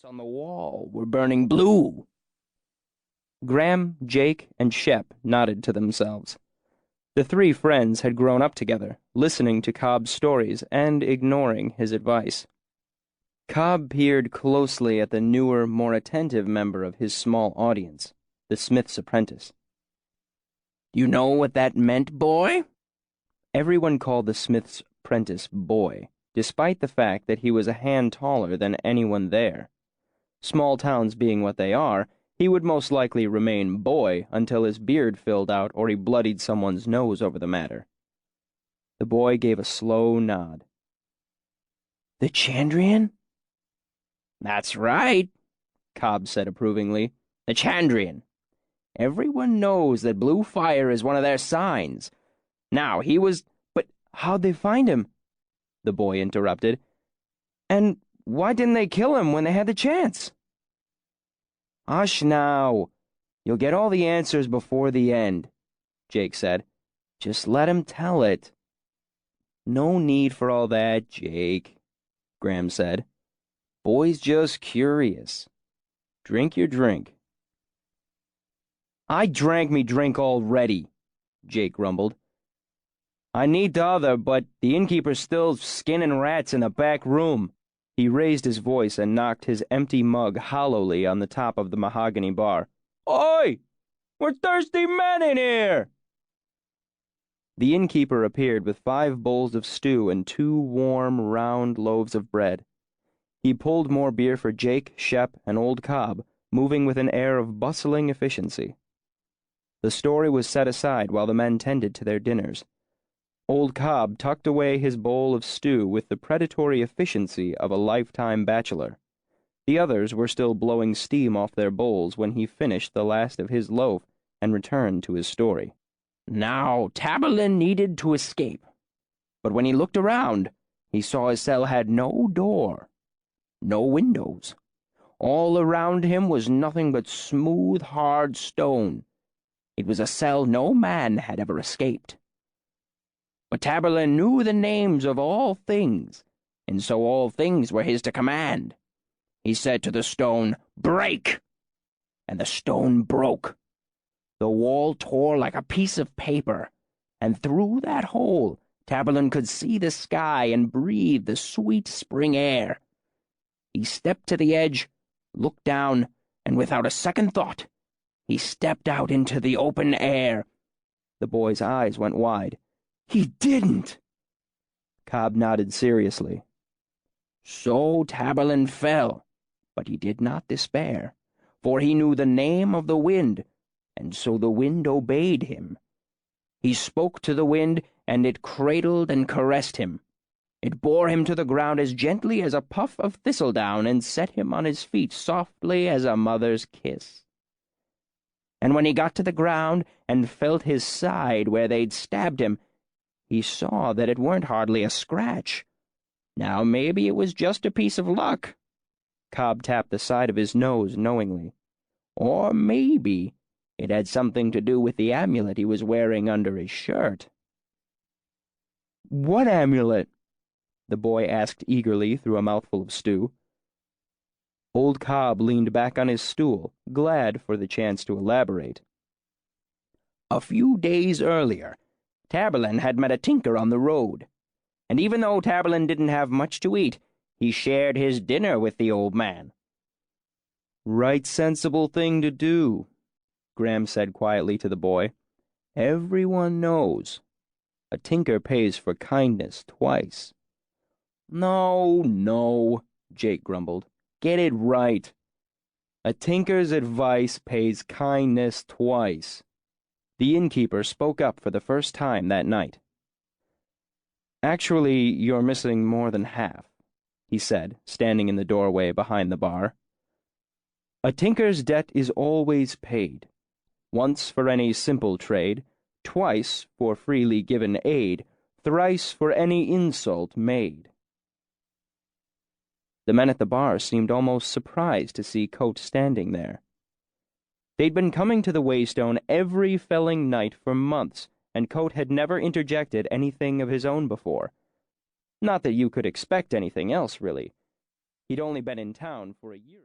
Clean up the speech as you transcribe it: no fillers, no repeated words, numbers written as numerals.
On the wall were burning blue. Graham, Jake, and Shep nodded to themselves. The three friends had grown up together, listening to Cobb's stories and ignoring his advice. Cobb peered closely at the newer, more attentive member of his small audience, the smith's apprentice. "You know what that meant, boy?" Everyone called the smith's apprentice boy, despite the fact that he was a hand taller than anyone there. Small towns being what they are, he would most likely remain boy until his beard filled out or he bloodied someone's nose over the matter. The boy gave a slow nod. "Thechandrian?" "That's right," Cobb said approvingly. "Thechandrian. Everyone knows that blue fire is one of their signs. Now, he was—" "But how'd they find him?" the boy interrupted. "And why didn't they kill him when they had the chance?" "Hush now. You'll get all the answers before the end," Jake said. "Just let him tell it." "No need for all that, Jake," Graham said. "Boy's just curious. Drink your drink." "I drank me drink already," Jake grumbled. "I need the other, but the innkeeper's still skinning rats in the back room." He raised his voice and knocked his empty mug hollowly on the top of the mahogany bar. "Oi! We're thirsty men in here!" The innkeeper appeared with 5 bowls of stew and 2 warm, round loaves of bread. He pulled more beer for Jake, Shep, and old Cobb, moving with an air of bustling efficiency. The story was set aside while the men tended to their dinners. Old Cobb tucked away his bowl of stew with the predatory efficiency of a lifetime bachelor. The others were still blowing steam off their bowls when he finished the last of his loaf and returned to his story. "Now, Taborlin needed to escape, but when he looked around, he saw his cell had no door, no windows. All around him was nothing but smooth, hard stone. It was a cell no man had ever escaped. But Taborlin knew the names of all things, and so all things were his to command. He said to the stone, 'Break!' and the stone broke. The wall tore like a piece of paper, and through that hole Taborlin could see the sky and breathe the sweet spring air. He stepped to the edge, looked down, and without a second thought, he stepped out into the open air." The boy's eyes went wide. "He didn't!" Cobb nodded seriously. "So Taborlin fell, but he did not despair, for he knew the name of the wind, and so the wind obeyed him. He spoke to the wind, and it cradled and caressed him. It bore him to the ground as gently as a puff of thistledown and set him on his feet softly as a mother's kiss. And when he got to the ground and felt his side where they'd stabbed him, he saw that it weren't hardly a scratch. Now maybe it was just a piece of luck." Cobb tapped the side of his nose knowingly. "Or maybe it had something to do with the amulet he was wearing under his shirt." "What amulet?" the boy asked eagerly through a mouthful of stew. Old Cobb leaned back on his stool, glad for the chance to elaborate. "A few days earlier, Taborlin had met a tinker on the road, and even though Taborlin didn't have much to eat, he shared his dinner with the old man." "Right sensible thing to do," Graham said quietly to the boy. "Everyone knows. A tinker pays for kindness twice." No, Jake grumbled. "Get it right. A tinker's advice pays kindness twice." The innkeeper spoke up for the first time that night. "Actually, you're missing more than half," he said, standing in the doorway behind the bar. "A tinker's debt is always paid. Once for any simple trade, twice for freely given aid, thrice for any insult made." The men at the bar seemed almost surprised to see Coate standing there. They'd been coming to the Waystone every felling night for months, and Coate had never interjected anything of his own before. Not that you could expect anything else, really. He'd only been in town for a year.